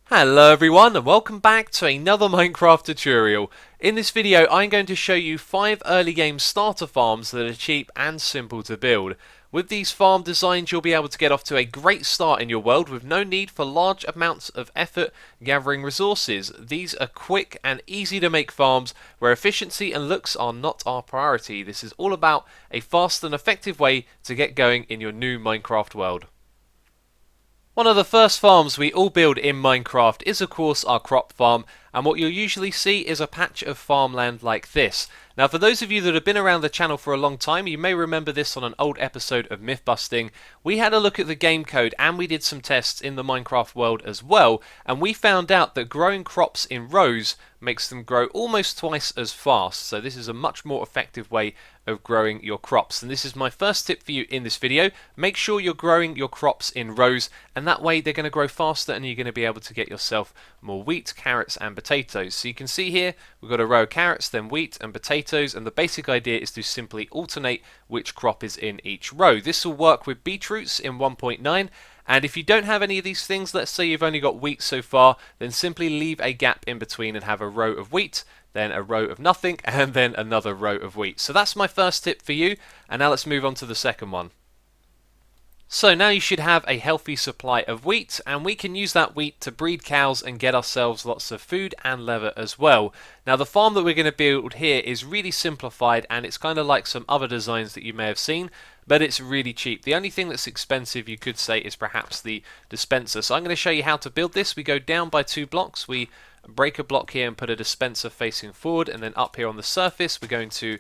Hello everyone and welcome back to another Minecraft tutorial. In this video I'm going to show you 5 early game starter farms that are cheap and simple to build. With these farm designs you'll be able to get off to a great start in your world with no need for large amounts of effort gathering resources. These are quick and easy to make farms where efficiency and looks are not our priority. This is all about a fast and effective way to get going in your new Minecraft world. One of the first farms we all build in Minecraft is of course our crop farm, and what you'll usually see is a patch of farmland like this. Now for those of you that have been around the channel for a long time, you may remember this on an old episode of Myth Busting. We had a look at the game code and we did some tests in the Minecraft world as well, and we found out that growing crops in rows makes them grow almost twice as fast. So this is a much more effective way of growing your crops, and this is my first tip for you in this video. Make sure you're growing your crops in rows, and that way they're going to grow faster and you're going to be able to get yourself more wheat, carrots and potatoes. So you can see here we've got a row of carrots, then wheat and potatoes, and the basic idea is to simply alternate which crop is in each row. This will work with beetroots in 1.9. And if you don't have any of these things, let's say you've only got wheat so far, then simply leave a gap in between and have a row of wheat, then a row of nothing, and then another row of wheat. So that's my first tip for you, and now let's move on to the second one. So now you should have a healthy supply of wheat, and we can use that wheat to breed cows and get ourselves lots of food and leather as well. Now the farm that we're going to build here is really simplified, and it's kind of like some other designs that you may have seen, but it's really cheap. The only thing that's expensive, you could say, is perhaps the dispenser. So I'm going to show you how to build this. We go down by 2 blocks, we break a block here and put a dispenser facing forward, and then up here on the surface we're going to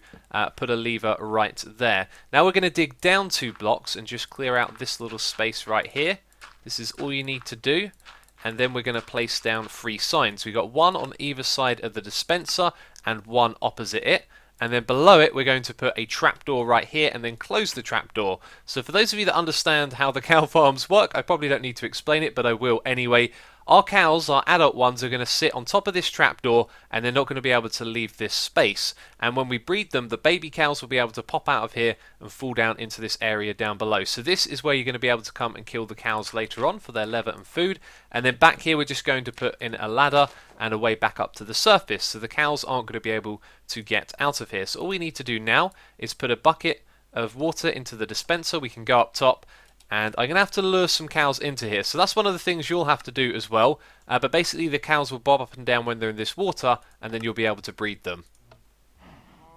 put a lever right there. Now we're going to dig down 2 blocks and just clear out this little space right here. This is all you need to do, and then we're going to place down 3 signs. We've got 1 on either side of the dispenser and 1 opposite it. And then below it we're going to put a trapdoor right here and then close the trapdoor. So for those of you that understand how the cow farms work, I probably don't need to explain it, but I will anyway. Our cows, our adult ones, are going to sit on top of this trapdoor and they're not going to be able to leave this space. And when we breed them, the baby cows will be able to pop out of here and fall down into this area down below. So this is where you're going to be able to come and kill the cows later on for their leather and food. And then back here we're just going to put in a ladder and a way back up to the surface, so the cows aren't going to be able to get out of here. So all we need to do now is put a bucket of water into the dispenser. We can go up top, and I'm going to have to lure some cows into here. So that's one of the things you'll have to do as well. But basically the cows will bob up and down when they're in this water, and then you'll be able to breed them.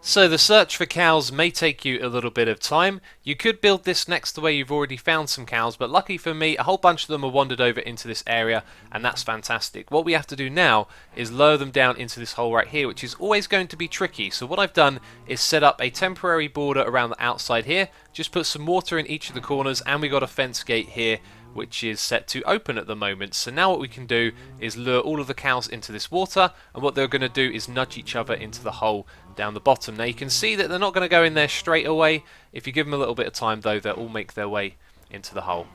So the search for cows may take you a little bit of time. You could build this next to where you've already found some cows, but lucky for me, a whole bunch of them have wandered over into this area, and that's fantastic. What we have to do now is lower them down into this hole right here, which is always going to be tricky. So what I've done is set up a temporary border around the outside here, just put some water in each of the corners, and we got a fence gate here which is set to open at the moment. So now what we can do is lure all of the cows into this water, and what they're going to do is nudge each other into the hole down the bottom. Now you can see that they're not going to go in there straight away. If you give them a little bit of time though, they'll all make their way into the hole.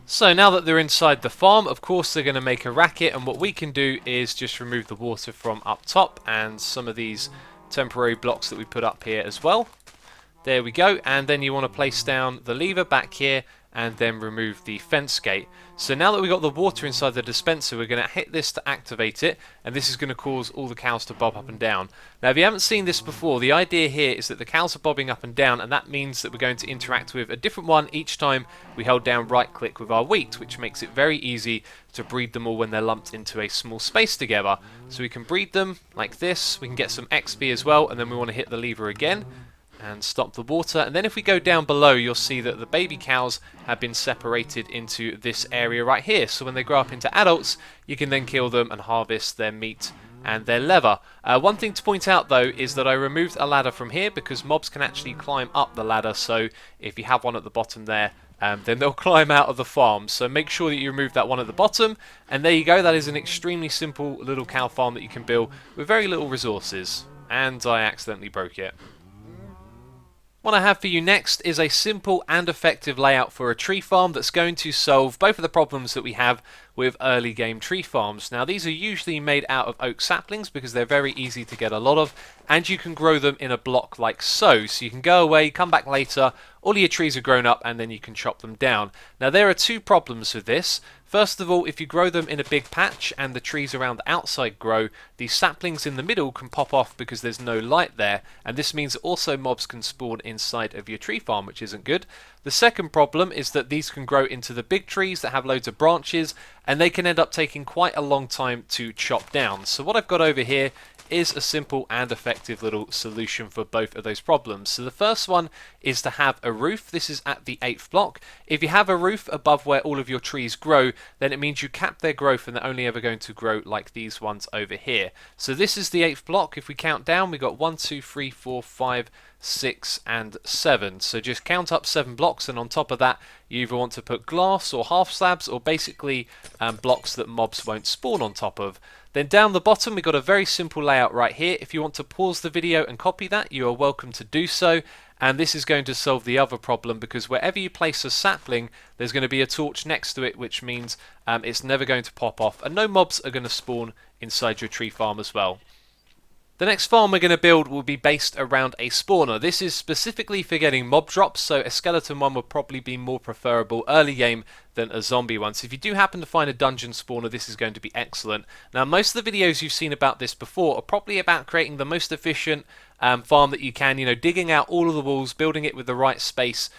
So now that they're inside the farm, of course they're going to make a racket, and what we can do is just remove the water from up top and some of these temporary blocks that we put up here as well. There we go, and then you want to place down the lever back here and then remove the fence gate. So now that we've got the water inside the dispenser, we're going to hit this to activate it, and this is going to cause all the cows to bob up and down. Now if you haven't seen this before, the idea here is that the cows are bobbing up and down, and that means that we're going to interact with a different one each time we hold down right click with our wheat, which makes it very easy to breed them all when they're lumped into a small space together. So we can breed them like this, we can get some XP as well, and then we want to hit the lever again and stop the water, and then if we go down below you'll see that the baby cows have been separated into this area right here. So when they grow up into adults you can then kill them and harvest their meat and their leather. One thing to point out though is that I removed a ladder from here because mobs can actually climb up the ladder, so if you have one at the bottom there then they'll climb out of the farm. So make sure that you remove that one at the bottom, and there you go. That is an extremely simple little cow farm that you can build with very little resources. And I accidentally broke it. What I have for you next is a simple and effective layout for a tree farm that's going to solve both of the problems that we have with early game tree farms. Now these are usually made out of oak saplings because they're very easy to get a lot of, and you can grow them in a block like so. So you can go away, come back later, all of your trees are grown up, and then you can chop them down. Now there are 2 problems with this. First of all, if you grow them in a big patch and the trees around the outside grow, the saplings in the middle can pop off because there's no light there, and this means also mobs can spawn inside of your tree farm, which isn't good. The second problem is that these can grow into the big trees that have loads of branches, and they can end up taking quite a long time to chop down. So what I've got over here is a simple and effective little solution for both of those problems. So the first one is to have a roof. This is at the 8th block. If you have a roof above where all of your trees grow, then it means you cap their growth and they're only ever going to grow like these ones over here. So this is the 8th block. If we count down, we got 1, 2, 3, 4, 5, 6 and 7. So just count up 7 blocks, and on top of that you either want to put glass or half slabs, or basically blocks that mobs won't spawn on top of. Then down the bottom we've got a very simple layout right here. If you want to pause the video and copy that, you are welcome to do so, and this is going to solve the other problem, because wherever you place a sapling there's going to be a torch next to it, which means it's never going to pop off, and no mobs are going to spawn inside your tree farm as well. The next farm we're going to build will be based around a spawner. This is specifically for getting mob drops, so a skeleton one would probably be more preferable early game than a zombie one. So if you do happen to find a dungeon spawner, this is going to be excellent. Now, most of the videos you've seen about this before are probably about creating the most efficient farm that you can, digging out all of the walls, building it with the right space,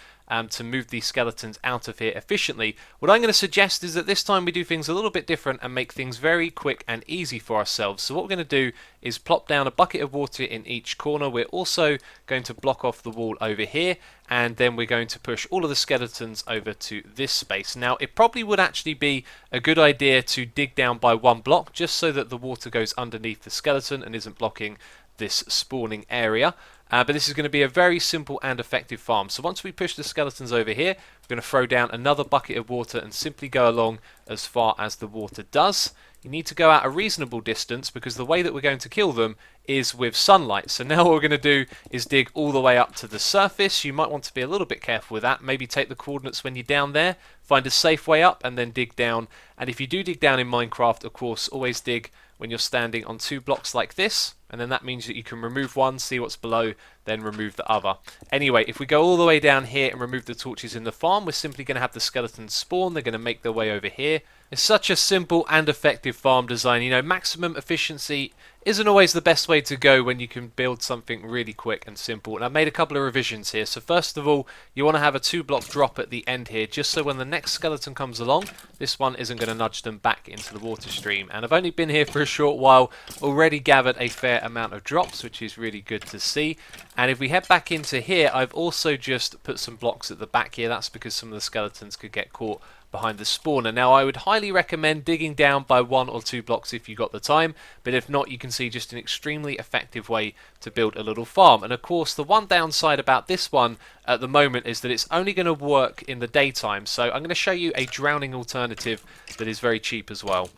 to move these skeletons out of here efficiently. What I'm going to suggest is that this time we do things a little bit different and make things very quick and easy for ourselves. So what we're going to do is plop down a bucket of water in each corner. We're also going to block off the wall over here, and then we're going to push all of the skeletons over to this space. Now, it probably would actually be a good idea to dig down by 1 block, just so that the water goes underneath the skeleton and isn't blocking this spawning area. But this is going to be a very simple and effective farm. So once we push the skeletons over here, we're going to throw down another bucket of water and simply go along as far as the water does. You need to go out a reasonable distance, because the way that we're going to kill them is with sunlight. So now what we're going to do is dig all the way up to the surface. You might want to be a little bit careful with that. Maybe take the coordinates when you're down there, find a safe way up, and then dig down. And if you do dig down in Minecraft, of course, always dig when you're standing on 2 blocks like this, and then that means that you can remove one, see what's below, then remove the other. Anyway, if we go all the way down here and remove the torches in the farm, we're simply going to have the skeletons spawn. They're going to make their way over here. It's such a simple and effective farm design. Maximum efficiency isn't always the best way to go when you can build something really quick and simple. And I've made a couple of revisions here. So first of all, you want to have a 2-block drop at the end here, just so when the next skeleton comes along, this one isn't going to nudge them back into the water stream. And I've only been here for a short while, already gathered a fair amount of drops, which is really good to see. And if we head back into here, I've also just put some blocks at the back here. That's because some of the skeletons could get caught behind the spawner. Now, I would highly recommend digging down by 1 or 2 blocks if you got the time, but if not, you can see just an extremely effective way to build a little farm. And of course, the one downside about this one at the moment is that it's only going to work in the daytime. So I'm going to show you a drowning alternative that is very cheap as well.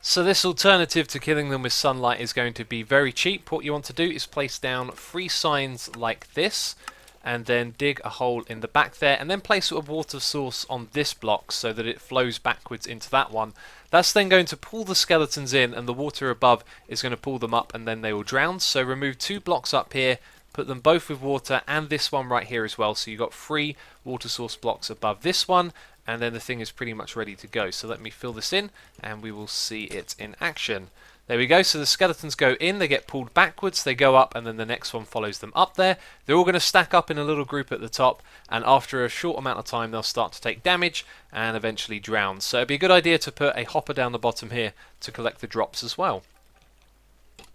So this alternative to killing them with sunlight is going to be very cheap. What you want to do is place down 3 signs like this, and then dig a hole in the back there, and then place a water source on this block so that it flows backwards into that one. That's then going to pull the skeletons in, and the water above is going to pull them up, and then they will drown. So remove 2 blocks up here, put them both with water, and this one right here as well. So you've got 3 water source blocks above this one, and then the thing is pretty much ready to go. So let me fill this in, and we will see it in action. There we go, so the skeletons go in, they get pulled backwards, they go up, and then the next one follows them up there. They're all going to stack up in a little group at the top, and after a short amount of time they'll start to take damage and eventually drown. So it'd be a good idea to put a hopper down the bottom here to collect the drops as well.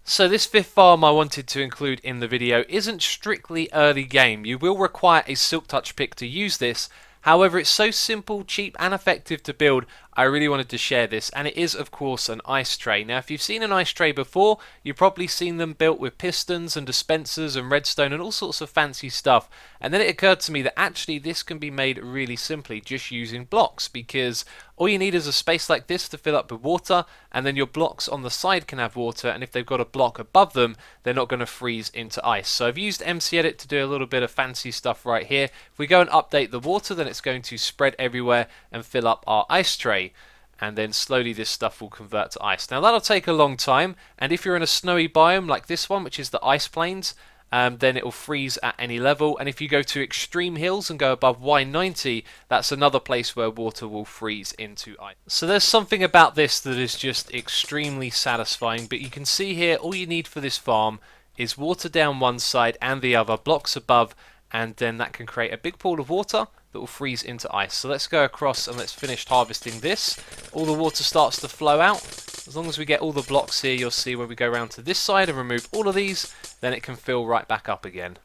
So this 5th farm I wanted to include in the video isn't strictly early game. You will require a Silk Touch pick to use this. However, it's so simple, cheap and effective to build, I really wanted to share this, and it is of course an ice tray. Now, if you've seen an ice tray before, you've probably seen them built with pistons and dispensers and redstone and all sorts of fancy stuff, and then it occurred to me that actually this can be made really simply just using blocks, because all you need is a space like this to fill up with water, and then your blocks on the side can have water, and if they've got a block above them, they're not going to freeze into ice. So I've used MCEdit to do a little bit of fancy stuff right here. If we go and update the water, then it's going to spread everywhere and fill up our ice tray. And then slowly this stuff will convert to ice. Now that'll take a long time, and if you're in a snowy biome like this one, which is the ice plains, then it will freeze at any level. And if you go to extreme hills and go above Y90, that's another place where water will freeze into ice. So there's something about this that is just extremely satisfying. But you can see here, all you need for this farm is water down one side and the other, blocks above, and then that can create a big pool of water that will freeze into ice. So let's go across and let's finish harvesting this. All the water starts to flow out. As long as we get all the blocks here, you'll see when we go around to this side and remove all of these, then it can fill right back up again.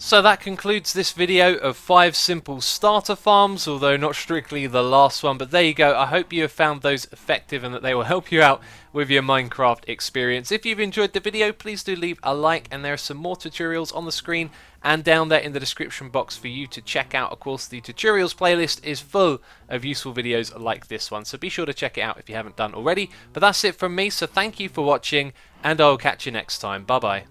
So that concludes this video of 5 simple starter farms, although not strictly the last one, but there you go. I hope you have found those effective and that they will help you out with your Minecraft experience. If you've enjoyed the video, please do leave a like, and there are some more tutorials on the screen and down there in the description box for you to check out. Of course, the tutorials playlist is full of useful videos like this one, so be sure to check it out if you haven't done already. But that's it from me, so thank you for watching, and I'll catch you next time. Bye bye.